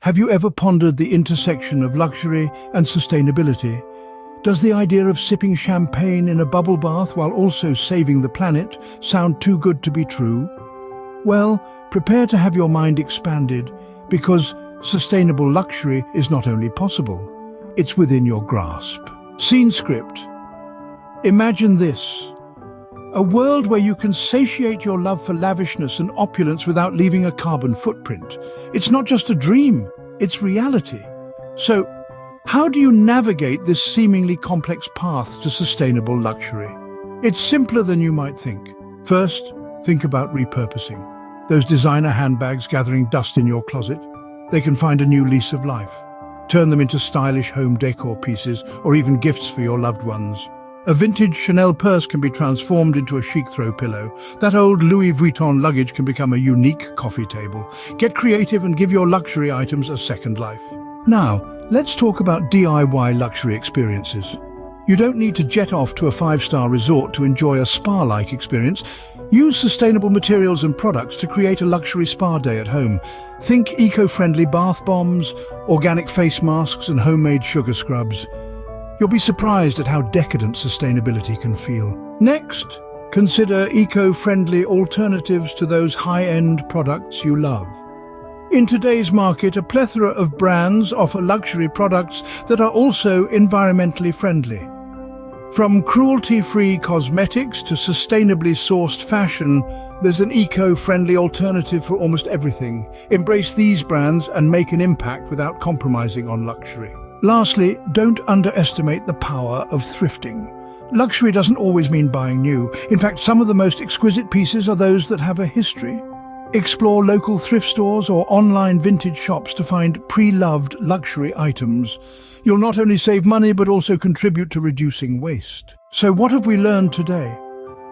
Have you ever pondered the intersection of luxury and sustainability? Does the idea of sipping champagne in a bubble bath while also saving the planet sound too good to be true? Well, prepare to have your mind expanded, because sustainable luxury is not only possible, it's within your grasp. Scene script. Imagine this: a world where you can satiate your love for lavishness and opulence without leaving a carbon footprint. It's not just a dream, it's reality. So, how do you navigate this seemingly complex path to sustainable luxury? It's simpler than you might think. First, think about repurposing. Those designer handbags gathering dust in your closet, they can find a new lease of life. Turn them into stylish home decor pieces or even gifts for your loved ones. A vintage Chanel purse can be transformed into a chic throw pillow. That old Louis Vuitton luggage can become a unique coffee table. Get creative and give your luxury items a second life. Now, let's talk about DIY luxury experiences. You don't need to jet off to a 5-star resort to enjoy a spa-like experience. Use sustainable materials and products to create a luxury spa day at home. Think eco-friendly bath bombs, organic face masks, and homemade sugar scrubs. You'll be surprised at how decadent sustainability can feel. Next, consider eco-friendly alternatives to those high-end products you love. In today's market, a plethora of brands offer luxury products that are also environmentally friendly. From cruelty-free cosmetics to sustainably sourced fashion, there's an eco-friendly alternative for almost everything. Embrace these brands and make an impact without compromising on luxury. Lastly, don't underestimate the power of thrifting. Luxury doesn't always mean buying new. In fact, some of the most exquisite pieces are those that have a history. Explore local thrift stores or online vintage shops to find pre-loved luxury items. You'll not only save money but also contribute to reducing waste. So what have we learned today?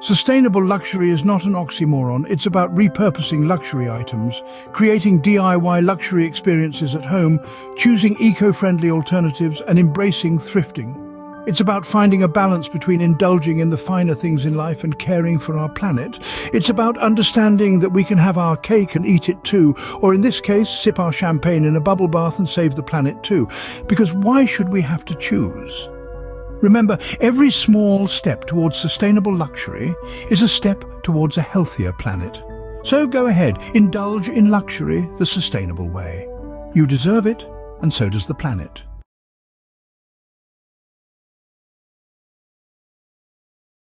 Sustainable luxury is not an oxymoron. It's about repurposing luxury items, creating DIY luxury experiences at home, choosing eco-friendly alternatives, and embracing thrifting. It's about finding a balance between indulging in the finer things in life and caring for our planet. It's about understanding that we can have our cake and eat it too, or in this case, sip our champagne in a bubble bath and save the planet too. Because why should we have to choose? Remember, every small step towards sustainable luxury is a step towards a healthier planet. So go ahead, indulge in luxury the sustainable way. You deserve it, and so does the planet.